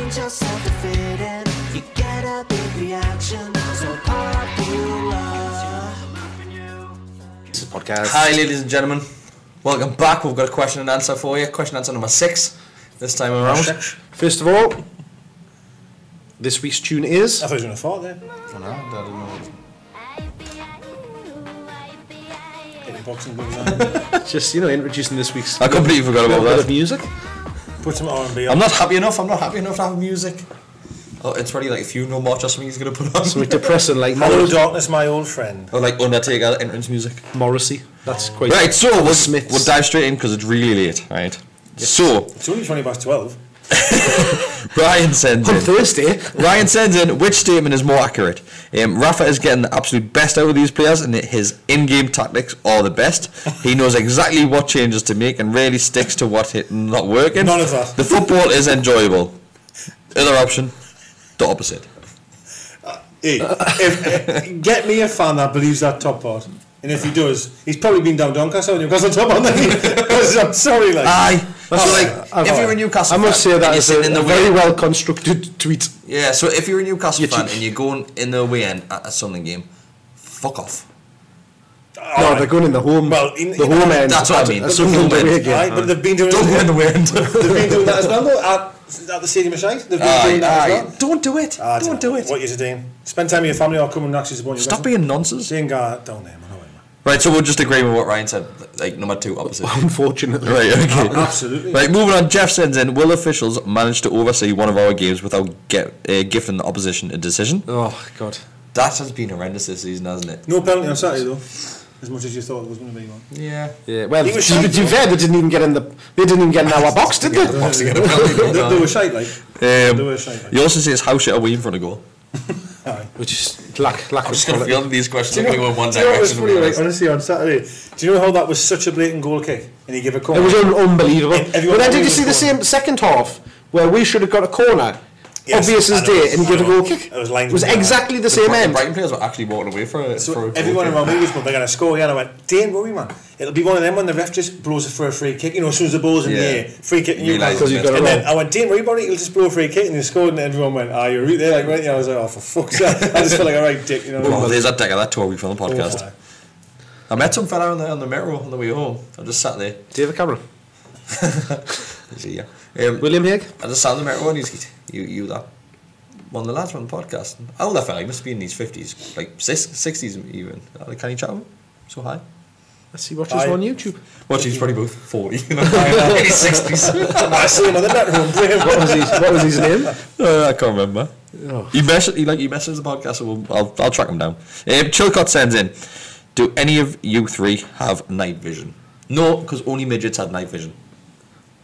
change yourself to fit in. You get a big reaction, so popular. This is a podcast. Hi ladies and gentlemen, welcome back. We've got a question and answer for you. Question and answer number 6 this time around. First of all, this week's tune is... I thought you were going to fart there. I don't know. Get your boxing gloves on. Just, introducing this week's... I completely forgot about bit that. of music. Put some R&B on. I'm not happy enough to have music. Oh, it's probably like a funeral march or something he's going to put on. Something depressing like Hello Darkness, my old friend. Or like Undertaker entrance music. Morrissey. That's quite... Right, so we'll Smiths. dive straight in because it's really late, right? Yes. So... It's only 12. Ryan sends in... On Thursday. Ryan sends in, which statement is more accurate? Rafa is getting the absolute best out of these players and his in-game tactics are the best. He knows exactly what changes to make and really sticks to what not working. None of that. The football is enjoyable. Other option, the opposite. Get me a fan that believes that top part. And if he does, he's probably been down Doncaster and Newcastle top on that. Because I'm sorry, like... Aye. So if you're a Newcastle I must fan, say that and is you're a sitting in the very way, well constructed tweet. yeah, so if you're a Newcastle fan and you're going in the away end at a Sunday game, fuck off. No, they're going in the home. Well, the home end. That's what I mean. A Sunderland The home away end. game. Aye, but they've been doing Don't go in the way end. They've been doing that as well, though, at the Stadium of Shite. They've been doing that as well. Don't do it. Don't do it. What you're doing. Spend time with your family or come and actually support your Stop being nonsense. Saying down there, man. Right, so we'll just agree with what Ryan said. Like, number 2, opposite. Unfortunately. Right, okay. Absolutely. Right, moving on. Jeff sends in, will officials manage to oversee one of our games without gifting the opposition a decision? Oh, God. That has been horrendous this season, hasn't it? No penalty on Saturday, though. As much as you thought it was going to be one. Yeah. Yeah, well, He to was be shite, fair, they didn't even get in our box, did they? They were shite, like. They were shite, like. He also says, how shit are we in front of goal? Aye. Which is lack I'm of just going to quality. feel these questions Do are you going know one what was direction. funny, like, honestly, on Saturday, do you know how that was such a blatant goal kick? And he gave a It corner? was unbelievable. And But everyone then did you was see the scoring. same second half where we should have got a corner? Yes, Obvious as I know, day, and he gave a I know. goal kick. It was lines was from there. exactly the same The end. Brighton players were actually walking away for a So goal everyone kick. around me was going, they're going to score here, and I went, don't worry, man. It'll be one of them when the ref just blows it for a free kick. As soon as the ball's in the air, free kick. And Realise because you've got it and wrong. then I went, don't worry about it, he'll just blow a free kick, and he scored, and everyone went, you're right there, like, right there. I was like, oh, for fuck's sake. I just felt like a right dick, you know. Oh, there's that deck of that tour we from the podcast. Oh, I met some fella on the metro on the way home. I just sat there. David Cameron. Yeah. William Hague. I just sat on the metro and he's you that one of the lads from the podcast. How old that fella? He must be in his 50s, like 60s even. Can he chat with him? So high. Let's see, watch us on YouTube. Watch, he's probably both 40, in his 60s. I see him on the net room. What was his name? I can't remember. Oh. He messages the podcast, so I'll track him down. Chilcott sends in, do any of you 3 have night vision? No, because only midgets had night vision.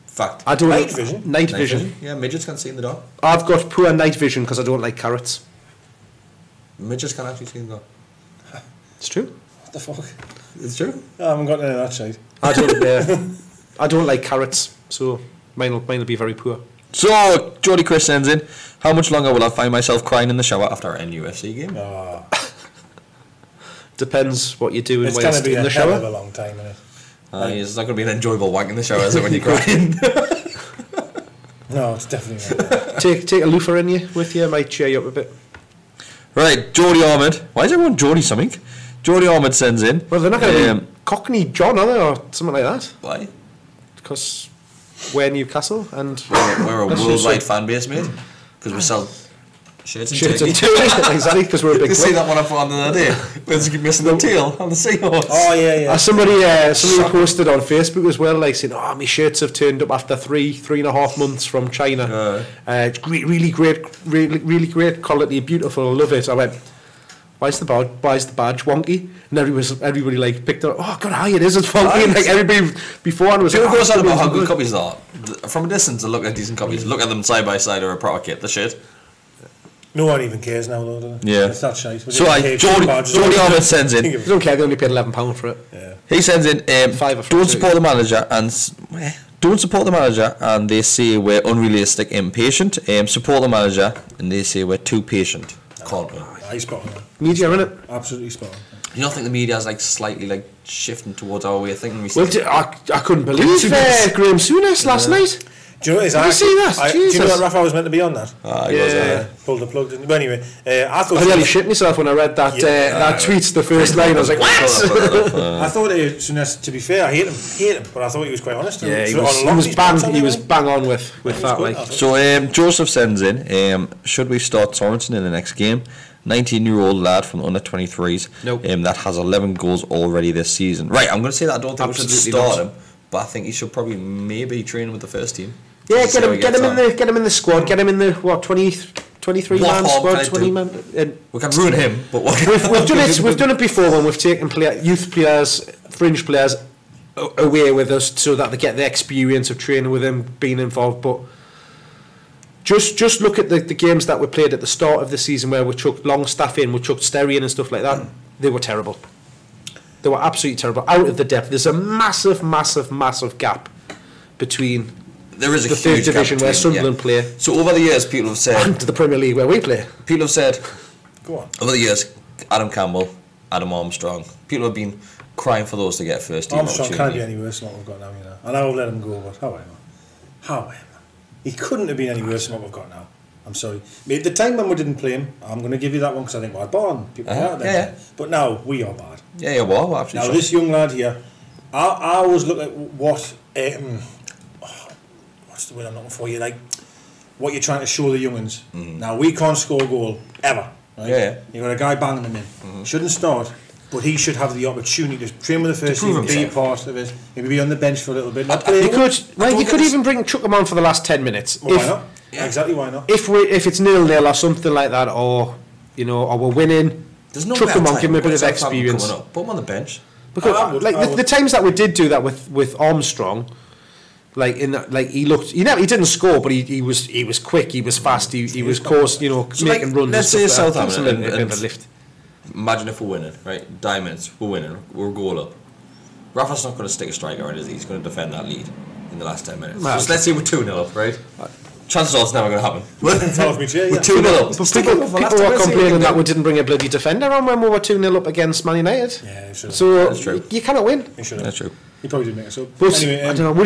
Fact. I don't Night vision? Night vision. Yeah, midgets can see in the dark. I've got poor night vision because I don't like carrots. Midgets can actually see in the dark. It's true. What the fuck? It's true. I haven't got any of that shit. I don't like carrots, so mine will be very poor. So, Jody Chris sends in, how much longer will I find myself crying in the shower after an NUFC game? Depends what you do It's when going you're to be in a the hell of shower. a long time, isn't it? It's not going to be an enjoyable wank in the shower, is it, when you're crying? No, it's definitely not. Take a loofah in you with you, might cheer you up a bit. Right, Jody Ahmed. Why is everyone Jody something? Jody Ahmed sends in. Well, they're not going to be Cockney John, are they, or something like that? Why? Because we're Newcastle and We're a Let's just worldwide say- fan base, mate. Because we sell shirts and shirts and turkey. turkey. Exactly, because we're a big You see club. that one I put on the other day? With missing the tail on the seahorse. Oh, yeah. Somebody posted on Facebook as well, like saying, "Oh, my shirts have turned up after 3.5 months from China. It's really great quality, beautiful, love it." I went, "Why's the badge wonky?" And everybody like picked up. Oh God, it is. It's wonky. And like everybody beforehand was. People Like, goes on about how good. good copies are. From a distance, they look at decent copies. Look at them side by side or a proper kit. The shit. No one even cares now, though, do they? Yeah. It's that shite. So Jody Ahmed sends in. They don't care. They only paid £11 for it. Yeah. He sends in. Fiver for Don't it. support the manager and they say we're unrealistic, impatient. Support the manager and they say we're too patient. Can't we? He's spot on. Media, innit? Absolutely spot on. You don't think the media is like slightly like shifting towards our way of thinking? Well, I couldn't believe Graham Souness last night. Do you know what it is? Did you see that? Do you know Jesus. that Rafa was meant to be on that? He was, Pulled the plug, didn't he? But anyway, I thought... I nearly shit myself when I read that that tweet, the first line. I was like, what? I thought Souness, to be fair, I hate him, but I thought he was quite honest. Yeah, he was bang on with that. Like. So Joseph sends in, should we start Sorensen in the next game? 19-year-old lad from the under 23s. Nope. That has 11 goals already this season. Right, I'm going to say that I don't think we should start him, but I think he should probably maybe train with the first team. Yeah, get him in the squad. Get him in the 23 man squad, 20 man. We can ruin him, but what we've done it before when we've taken youth players, fringe players away with us so that they get the experience of training with him, being involved. But just look at the games that were played at the start of the season where we chucked Longstaff in, we chucked Sterry in and stuff like that. They were terrible. They were absolutely terrible. Out of the depth. There's a massive gap between there is a the third division where Sunderland play. So over the years, people have said, and to the Premier League where we play. People have said, go on. Over the years, Adam Campbell, Adam Armstrong. People have been crying for those to get first team. Armstrong can't be any worse than what we've got now, you know. And I will let him go, but however, he couldn't have been any worse than what we've got now. I'm sorry. At the time when we didn't play him, I'm going to give you that one because I think we're born. People yeah. But now we are bad. Yeah, well, absolutely. Now this young lad here, I always look at what what's the word I'm looking for? You like what you're trying to show the young'uns. Now we can't score a goal ever. Right? Yeah. You got a guy banging them in. Shouldn't start, but he should have the opportunity to train with the first team, be part of it, maybe be on the bench for a little bit. You could even chuck him on for the last 10 minutes. Well, why not? Yeah. Exactly, why not? If it's 0-0 or something like that, or we're winning, chuck him on, give him a bit of experience. Put him on the bench. Because the times that we did do that with Armstrong, he didn't score, but he was quick, he was fast, he was course, making runs. Let's say Southampton and lift. Imagine if we're winning, right? Diamonds, we're winning, we're a goal up. Rafa's not going to stick a striker in, is he? He's going to defend that lead in the last 10 minutes. Just let's say we're 2-0 up, right? Chances are it's never going to happen. We're 2-0 up. People were complaining that we didn't bring a bloody defender on when we were 2-0 up against Man United. Yeah, so that's true. You cannot win. That's true. He probably did make it up. But anyway, I don't know.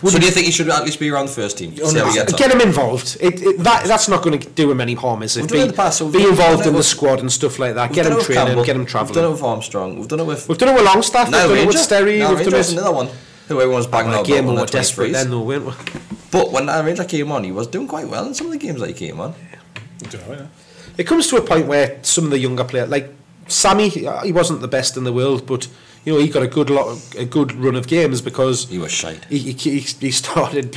So do you think he should at least be around the first team? Get him involved. That's not going to do him any harm, is it? Be involved in the squad and stuff like that. Get him training. Get him travelling. We've done it with Armstrong. We've done it with Longstaff. We've done it with Sterry. We've done it with another one who everyone's banging on. Game we were desperate then, though, weren't we? But when Ranger came on, he was doing quite well in some of the games that he came on. It comes to a point where some of the younger players, like Sammy, he wasn't the best in the world, but he got a good run of games because he was shite. He started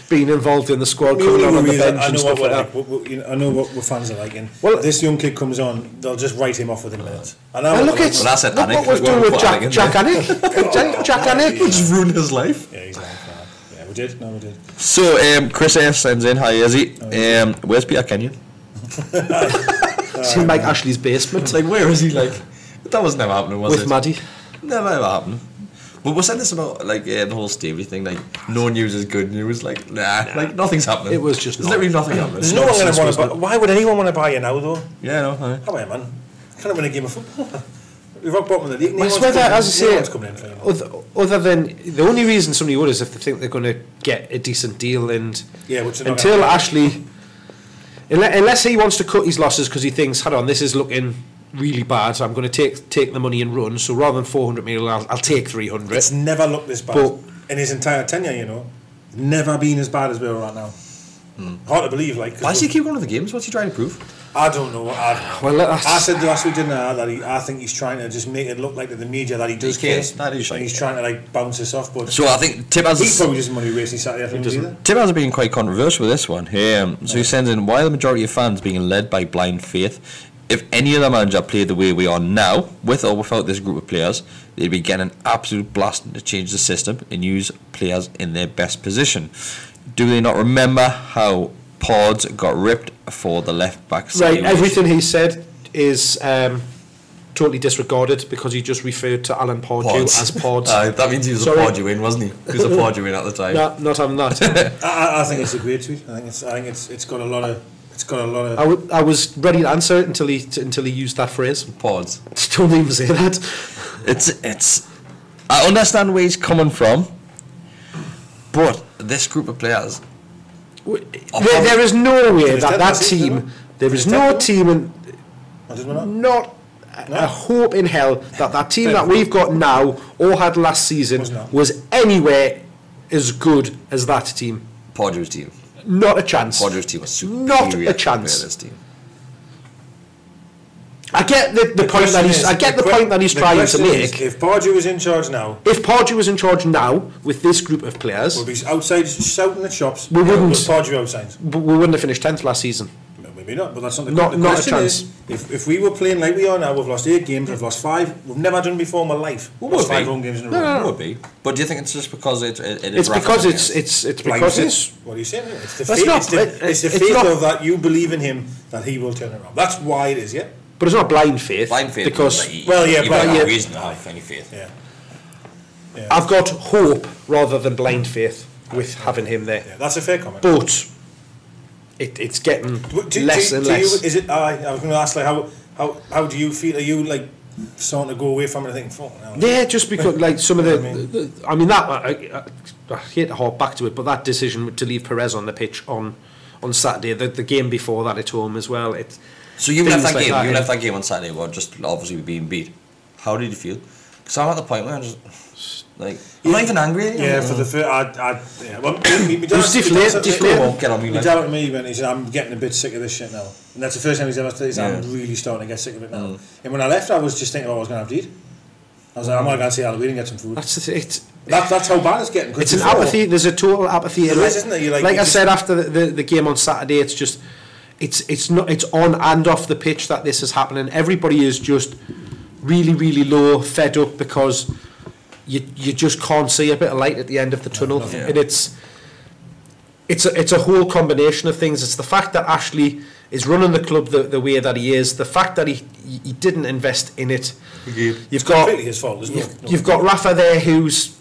being involved in the squad, coming on the bench and stuff like that. I know what fans are like. Well, this young kid comes on, they'll just write him off within minutes. And look what we've done with Jack Annick. Jack Annick just ruined his life. Yeah, he's like, we did. So Chris S sends in, hi Izzy. Where's Peter Kenyon? It's in Mike Ashley's basement. Like, where is he? Like, that was never happening, was it? With Maddie. Never ever happened. But we're saying this about the whole Stevie thing. Like, no news is good news. Like, like nothing's happening. It was just there's literally nothing happening. There's no one going to want to buy. Why would anyone want to buy you now, though? Yeah, no. How are you, man? Can't win a game of football. We're rock bottom of the league. As I say, other than the only reason somebody would is if they think they're going to get a decent deal, and until Ashley, unless he wants to cut his losses because he thinks, hold on, this is looking really bad, so I'm going to take the money and run. So rather than 400 million, I'll take 300. It's never looked this bad in his entire tenure. Never been as bad as we are right now. Hard to believe. Like, why does he keep going to the games? What's he trying to prove? I don't know. I said last week, didn't I, that I think he's trying to just make it look like to the media that he does care. And he's trying to bounce us off. But so I think Tim has. He probably doesn't want to be racing Saturday afternoons either. Tim has been quite controversial with this one. So he sends in, why are the majority of fans being led by blind faith? If any other manager played the way we are now, with or without this group of players, they'd be getting an absolute blast to change the system and use players in their best position. Do they not remember how Pods got ripped for the left back side? Right, everything he said is totally disregarded because he just referred to Alan Pardew as Pods. That means he was a Pardew-in, wasn't he? He was a Pardew-in at the time. No, not having that. I think it's a great tweet. I think it's got a lot of. I was ready to answer it until he used that phrase. Pods. Don't even say that. It's. I understand where he's coming from, but this group of players There is no way Finished that 10th that last season, team. didn't There is Finished no 10th, team in. didn't we not? Not No. a hope in hell that team that we've got now or had last season Was not. was anywhere as good as that team. Pordew's team. Not a chance. Pordew's team was superior. Not a compared chance. to this team. I get the point that he's. I get the point that he's trying to make. If Pardew was in charge now, If Pardew was in charge now with this group of players, we'll be outside shouting at shops. We wouldn't. Was Pardew outside? we wouldn't have finished 10th last season. Maybe not, but that's not the Not- the not a question chance. is, if we were playing like we are now, we've lost 8 games, we've lost 5. We've never done before in my life. Who Lost would 5 be? home games in a row. It would be. But do you think it's just because it is It's Rafa because Benitez? it's Blind because faith. it's. What are you saying? It's the That's faith. not- It's the it's faith not- of that you believe in him that he will turn it around. That's why it is, yeah. But it's not blind faith. blind faith. because Well, yeah, you've but- got no yeah. reason to have any faith. Yeah. I've got hope rather than blind faith with having him there. Yeah, that's a fair comment. But it's getting Do- less do- and do you- less. is it? I was going to ask, like, how do you feel? Are you like starting to go away from it? I think, fuck, now. Yeah, just because like some of the, I mean- I hate to harp back to it, but that decision to leave Perez on the pitch on Saturday, the game before that at home as well. So you left Things that like game. that, You yeah. left that game on Saturday. Well, just obviously being beat. How did you feel? Because I'm at the point where I'm just like I'm not even angry. Yeah, for the first, yeah. Well, me It was deflated. Won't get on me. He Like. doubted me when he said, "I'm getting a bit sick of this shit now," and that's the first time he's ever said, Yeah. "I'm really starting to get sick of it now." And when I left, I was just thinking, "Oh, I was going to have to eat." I was like, "I'm going to go and see Halloween and get some food." That's it. That's how bad it's getting. 'cause It's an before- apathy. There's a total apathy. There is, isn't there? You like- like you I just- said after the game on Saturday, it's just it's not it's on and off the pitch that this is happening. Everybody is just really low, fed up because you just can't see a bit of light at the end of the tunnel, Yeah. and it's a whole combination of things. It's the fact that Ashley is running the club the way that he is, the fact that he didn't invest in it. You've got completely his fault, isn't it? you've got Rafa there, who's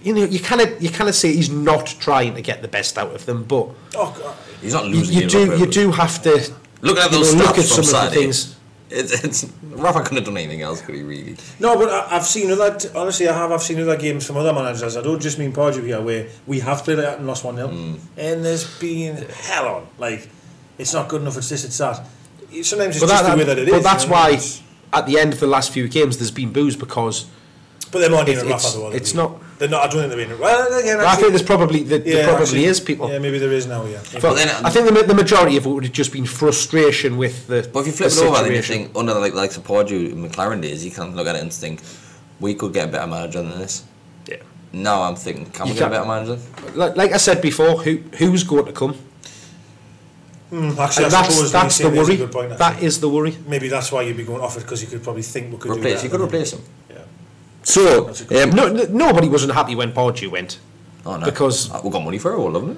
you kind of say he's not trying to get the best out of them, but Oh God. He's not you, losing. you do have to Look at you those know, stats look at from some of the Saturday. things. It's Rafa couldn't have done anything else, could he? Really? No, but I've seen other. Honestly, I've seen other games from other managers. I don't just mean Pardew here, where we have played like that and lost 1-0, and there's been hell on. Like, it's not good enough. It's this. It's that. Sometimes it's But, just the way that it is. but that's you know? why It's- at the end of the last few games there's been boos because But they're not It's- even Rafa it's- though. it's not- They're not. I don't think they're being. Well, again, I think there's probably there probably actually, is people. Yeah, maybe there is now. Yeah. But then- I think the majority of it would have just been frustration with the. But if you flip the it over and you situation. think under like support you in McLaren days, you can look at it and think we could get a better manager than this. Yeah. Now I'm thinking, can we You get a can't- better manager? Like I said before, who's going to come? Actually, And I suppose when you that's say the there's a worry. good point, That actually. is the worry. Maybe that's why you'd be going off it, because you could probably think we could do Replace. better You could than replace him. Yeah. So That's a good Nobody wasn't happy when Pardew went. oh no, because- we got money for it all, haven't we?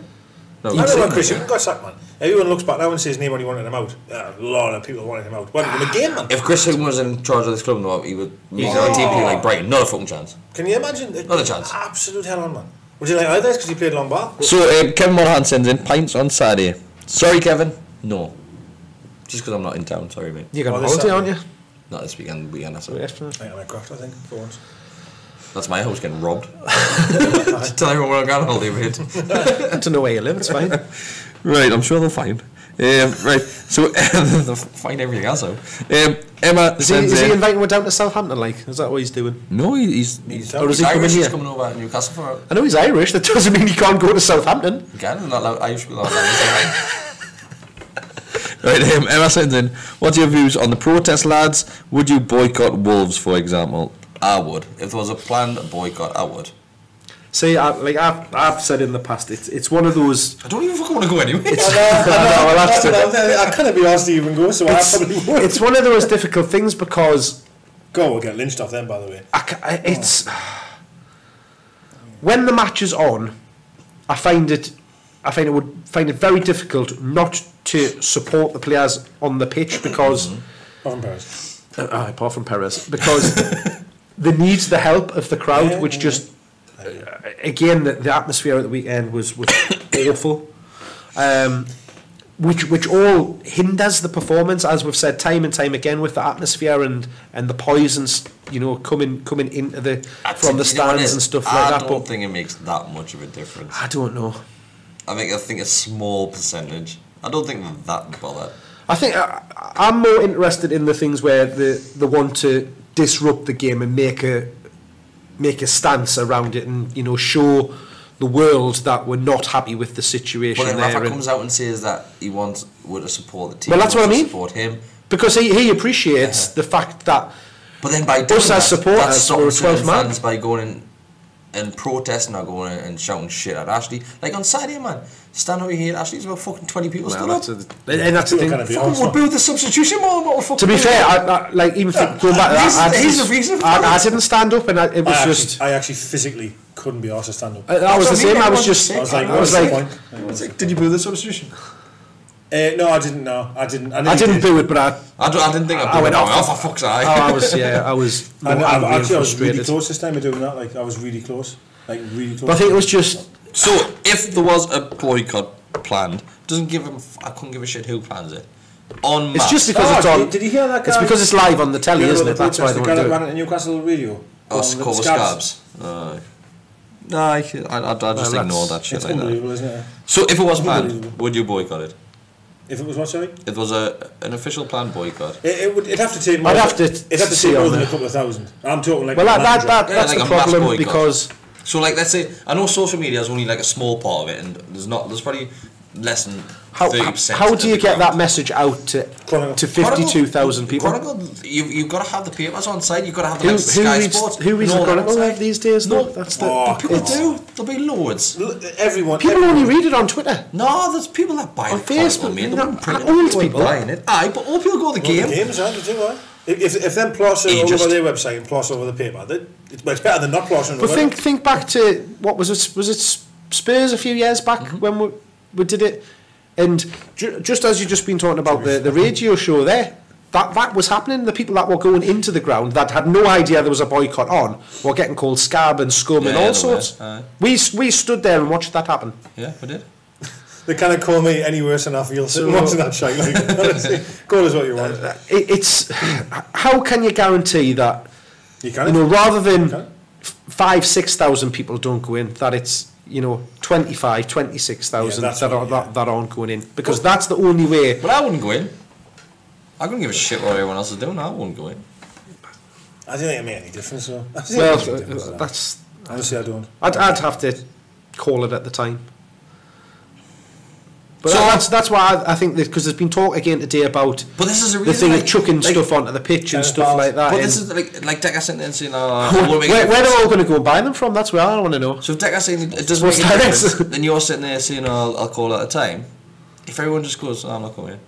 No, I don't know we about Chris. didn't. You got sacked, man. Everyone looks back now and says nobody wanted him out. A lot of people wanted him out. What, in the game, man? If Chris Hume was in charge of this club, no, he would. He's on a team like Brighton. Not a fucking chance. Can you imagine? Not a chance. Absolute hell on, man. Would you like either? Because he played long bar. So Kevin Monahan sends in pints on Saturday. Sorry, Kevin. No. Just because I'm not in town. Sorry, mate. You're going Oh, on this holiday, aren't you? Not this weekend. That's I think I'm at Craft, I think, for once. That's my house getting robbed. Tell everyone we're on going on holiday, mate. I don't know where you live. It's fine. Right, I'm sure they'll find. Right, so they'll find everything else out. Emma Is sends he in. inviting one down to Southampton? Like, is that what he's doing? No, he's Or is he coming Irish. He's here? coming over to Newcastle for I know he's Irish. That doesn't mean he can't go to Southampton. again. Not allowed, Irish people. Right, Emma sends in. What's your views on the protest, lads? Would you boycott Wolves, for example? I would. If there was a planned boycott, I would. See, I've said in the past, it's one of those. I don't even fucking want to go anyway. I can't be asked to even go, so I probably would. It's one of those difficult things because Go, we'll get lynched off them, by the way. it's when the match is on, I find it very difficult not to support the players on the pitch because Off in Paris. apart from Perez, because they need the help of the crowd, Yeah, which yeah. just again the atmosphere at the weekend was awful, which all hinders the performance, as we've said time and time again, with the atmosphere and the poisons, coming into the from the stands and stuff like that. I don't But think it makes that much of a difference. I don't know. I think a small percentage. I don't think they're that bothered. I think I'm more interested in the things where they want to disrupt the game and make a stance around it, and show the world that we're not happy with the situation. But then there. Rafa comes out and says that he wants to support the team. Well, that's what I mean. Support him because he appreciates the fact that. But then by doing us as supporters, we're 12 fans by going in and protesting or going in and shouting shit at Ashley. Like on Saturday, man, stand over here at Ashley's about fucking 20 people stood up. And that's the thing. Fucking would boo the substitution more than what we're fucking. To be fair, I going back to that, he's the reason. I didn't stand up, and it was just. I actually physically couldn't be arsed to stand up. I was the same. I was like, did you boo the substitution? No, I didn't. No, I didn't. I didn't boo it, but I didn't think I went off. For fuck's sake. I was. I was really close this time of doing that. Like I was really close. Like really close. But I think it was just. So if there was a boycott planned, doesn't give him. I couldn't give a shit who plans it. On it's just because it's on. Did you hear that guy? It's because it's live on the telly, isn't it? That's why they want to do it. Ran it in Newcastle radio. Oh, Scabs. No, I just ignore that shit it's like unbelievable, that. Isn't it? So if it was planned, would you boycott it? If it was what, sorry? If it was an official planned boycott. It'd have to take more. I'd have to it'd have to take more than a couple of thousand. I'm talking like. Well, that's like the problem because. So like, let's say, I know social media is only like a small part of it, and there's probably less than 30%. How do you get that message out to 52,000 people? Chronicle, you've got to have the papers on site. You've got to have the Sky Sports. Who reads the Chronicle these days? No, that's people do. There'll be loads. People only read it on Twitter. No, there's people that buy on the Facebook. Old people buying it. Aye, but old people go to the game. Games, they do. If them plaster all over their website and plaster over the paper, it's better than not plastering. But think back to what was it? Was it Spurs a few years back when we did it? And just as you've just been talking about the radio show there, that was happening. The people that were going into the ground that had no idea there was a boycott on were getting called scab and scum and all sorts. We stood there and watched that happen. Yeah, we did. They kind of call me any worse than I feel sitting watching that shite. Like, honestly, call us what you want. It's how can you guarantee that? You can. Rather than 5,000-6,000 people don't go in, that it's 25,000-26,000 that aren't going in, because that's the only way. But I wouldn't go in. I couldn't give a shit what everyone else is doing. I wouldn't go in. I don't think it made any difference. Though. That's honestly, I don't. I'd have to call it at the time. But so that's why I think that, because there's been talk again today about the thing of chucking stuff onto the pitch and stuff like that. But this is like Decca saying and saying, where are all going to go and buy them from? That's what I want to know. So if Decca's saying it doesn't make a difference, then you're sitting there saying, I'll call it at a time. If everyone just goes, I'm not coming in.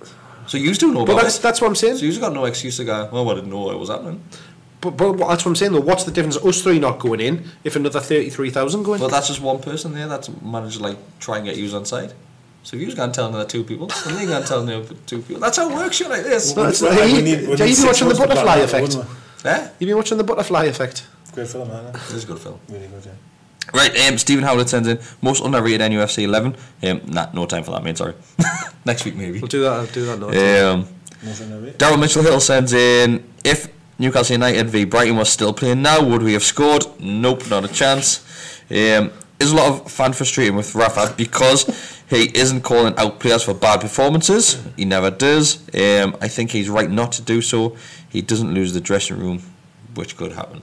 So you still know about it. That's what I'm saying. So you've got no excuse to go, I didn't know it was happening. But that's what I'm saying though. What's the difference? Us three not going in if another 33,000 going in? Well, that's just one person there that's managed to try and get you on side. So if you was going to tell another two people, and they're going to tell another two people. That's how it works, shit like this. You've been watching the butterfly effect. You've been watching the butterfly effect. Great film, man. It is a good film. Really good, yeah. Right, Stephen Howlett sends in most underrated NUFC 11. No time for that, mate. Sorry. Next week maybe. We'll do that. I'll do that. Daryl Mitchell Hill sends in, if Newcastle United v Brighton was still playing now, would we have scored? Nope, not a chance. There's a lot of fan frustration with Rafa because he isn't calling out players for bad performances. He never does. I think he's right not to do so. He doesn't lose the dressing room, which could happen.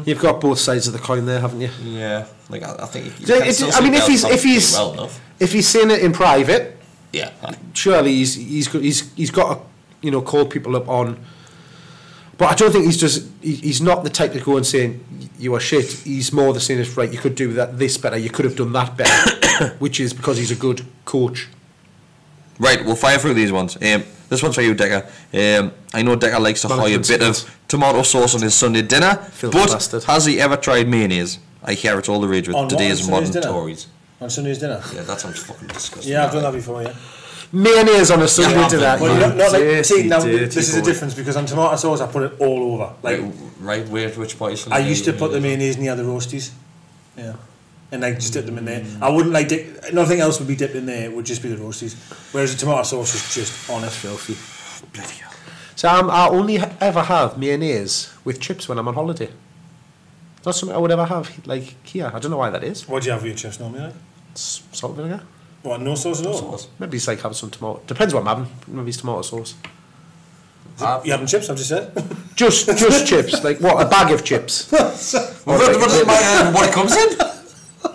You've got both sides of the coin there, haven't you? Yeah, I think. If he's saying it in private, yeah, surely he's got to call people up on. But I don't think he's not the type to go and saying you are shit. He's more the saying is right. You could do this better. You could have done that better, which is because he's a good coach. Right, we'll fire through these ones. This one's for you, Decker. I know Decker likes to hoy a bit of tomato sauce on his Sunday dinner, but has he ever tried mayonnaise? I hear it's all the rage with today's modern Tories. On Sunday's dinner? Yeah, that sounds fucking disgusting. Yeah, I've done that before, yeah. Mayonnaise on a Sunday dinner. This is the difference, because on tomato sauce I put it all over. Right, which part? I used to put the mayonnaise near the roasties. Yeah. And just dip them in there. I wouldn't nothing else would be dipped in there, it would just be the roasties. Whereas the tomato sauce is just honest filthy. Bloody hell. So I only ever have mayonnaise with chips when I'm on holiday. Not something I would ever have here. I don't know why that is. What do you have with your chips normally? Salt and vinegar. What, no sauce at all? Sauce. Maybe it's like having some tomato. Depends what I'm having. Maybe it's tomato sauce. You having chips, I've just said? Just chips. Like what? A bag of chips. What does it matter what it comes in?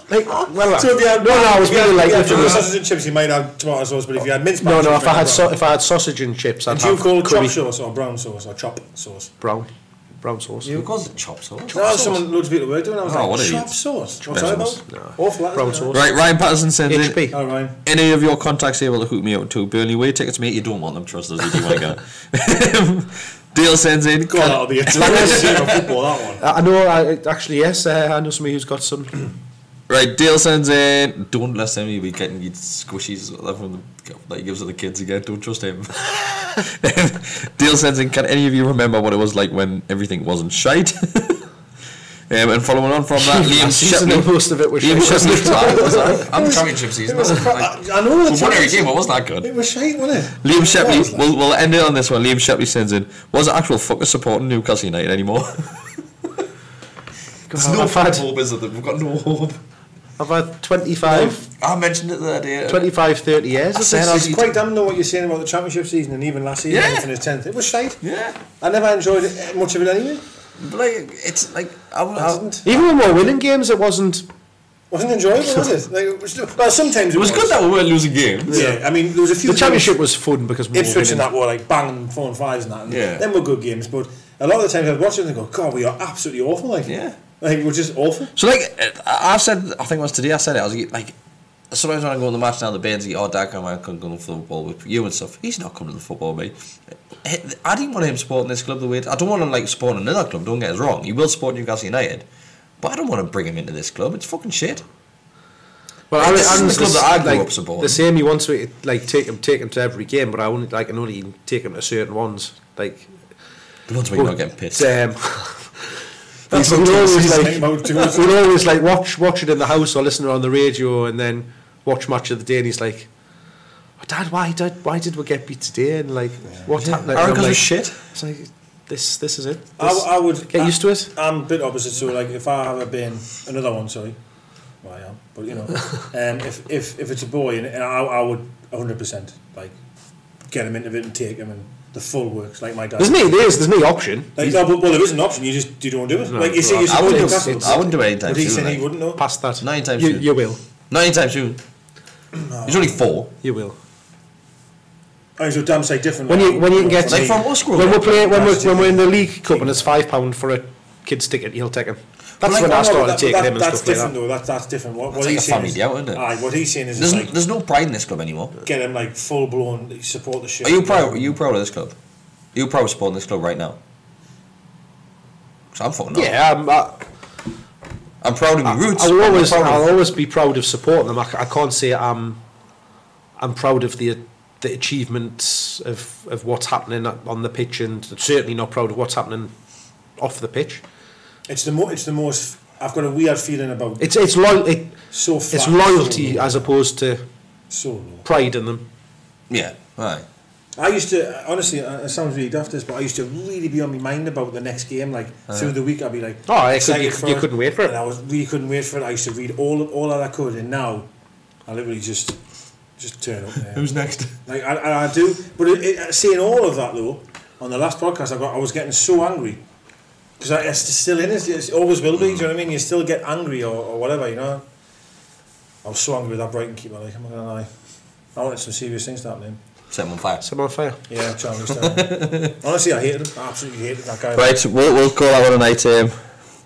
Like, well, So if you had, I was really like if you had literally. sausage and chips, you might have tomato sauce, but if you had minced No, chips, if you I might had have if I had sausage and chips, I'd do you have call curry. chop sauce or brown sauce or chop sauce? Brown sauce. Who calls it chop sauce? No, someone, loads of people were doing it. I was Oh, what like, are chop you? sauce? What's Brown that sauce. about? No. Awful, that, Brown isn't it? sauce. Right, Ryan Patterson sends in. HP. Oh, Ryan. Any of your contacts able to hook me up to Burnley away tickets, mate? You don't want them, trust us. You want to go. Dale sends in. God, that'll be a zero football, that one. I know. Actually, yes. I know somebody who's got some. Right, Dale sends in. Don't let him be getting you squishies from that he gives to the kids again. Don't trust him. Dale sends in. Can any of you remember what it was like when everything wasn't shite? And following on from that, Liam Shepley. Most of it was Liam shite. Shepley. I'm championship season. I know But one every game, it wasn't that good. It was shite, wasn't it? Liam Shepley, It was like- we'll end it on this one. Liam Shepley sends in. Was it actual fucker supporting Newcastle United anymore? There's no I've had- hope, is it? We've got no hope. I've had 25, I mentioned it the other day. 25, 30 years. I of said this. It's quite damn know what you're saying about the championship season and even last season Yeah. in his 10th. It was shite. Yeah. I never enjoyed it, much of it anyway. But like, it's like, I Wasn't Even when we were winning games, it wasn't. enjoyable, was it? Like, it was, well, sometimes it was good that we weren't losing games. Yeah, I mean, there was a few. The championship was fun because we were Ipswich and winning. that were like banging 4 and 5s and that. And Yeah. them were good games, but a lot of the times I'd watch it and go, God, we are absolutely awful. Like, Yeah. like we're just awful. So like, I've said, I think it was today I said it, I was like, sometimes when I go on the match now, the Bairns go, oh, Dad, I couldn't go to the football with you and stuff. He's not coming to the football, mate. I didn't want him supporting this club the way I don't want him like supporting another club, don't get us wrong. He will support Newcastle United, but I don't want to bring him into this club. It's fucking shit. Well, This isn't I'm the club that I grew up supporting. The same. He wants me to like take him to every game, but I only can only take him to certain ones. Like The ones where you're not getting pissed. That's we'd what always Tennyson's like talking about too. we'd always like watch it in the house or listen on the radio, and then watch match of the day. And he's like, oh, Dad, why did we get beat today? And like, what happened? And I'm Because like, of shit. It's like this is it. I would get used to it. I'm a bit opposite, so like if I have a bin, another one, sorry, well I am, but you know, if it's a boy, and I would 100% like get him into it and take him and the full works like my dad. There's no option. Like, no, but there is an option. You don't do it. No, like you see, well, I wouldn't Newcastle. do it anytime But he soon. said like. he wouldn't know. Past that. 9 times You, soon. you will. 9 anytime soon. He's only 4. You will. Oh, so damn sight different. When you can get Like from us growing when up. when we're in the League Cup and it's £5 for a kid's ticket, you'll take him. That's Like, when I no, started that- taking that- him and that's stuff like different that. though. That's different. What It's like he's a saying family is, deal, isn't it? aye, what he's saying is like There's no pride in this club anymore. get him like full blown support the shit. Are you proud of this club? Are you proud of supporting this club right now? Because I'm fucking not. Yeah, I'm proud of my roots. I'll always be proud of supporting them. I can't say I'm proud of the achievements of what's happening on the pitch, and certainly not proud of what's happening off the pitch. It's the most. I've got a weird feeling about. It's So flat, it's loyalty so low. as opposed to So low. pride in them. Yeah, right. I used to, honestly, it sounds really daft this, but I used to really be on my mind about the next game. Like through the week, I'd be like, excited you for couldn't wait for it. And I really couldn't wait for it. I used to read all that I could, and now I literally just turn up. Yeah. Who's next? Like I do, but seeing all of that though, on the last podcast, I was getting so angry because it's still in it. It always will be. Do you know what I mean? You still get angry or whatever, you know. I was so angry with that Brighton keeper. Like I'm not gonna lie, I wanted some serious things to happen. Set him on fire. Set 'em on fire. Yeah, Charlie Stone. Honestly, I hated him. I absolutely hated that guy. Right, we'll call that one a night.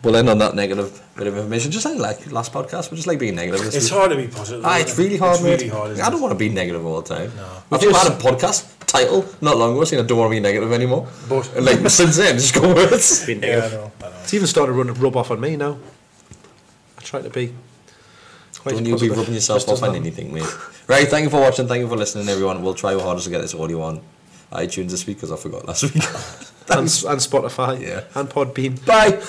We'll end on that negative bit of information. Just like last podcast, we just like being negative. It's hard to be positive. It's really hard, It's mate. really hard. I don't want to be negative all the time. No. I think we had a podcast title not long ago saying I don't want to be negative anymore. But And like since then, it's just got worse. Being yeah, I negative. know. It's even started to rub off on me now. I try to be. Quite Don't you be positive. rubbing yourself Just off doesn't on happen. anything, mate. Right, thank you for watching, thank you for listening, everyone. We'll try our hardest to get this audio on iTunes this week because I forgot last week. And Spotify. Yeah. And Podbean. Bye.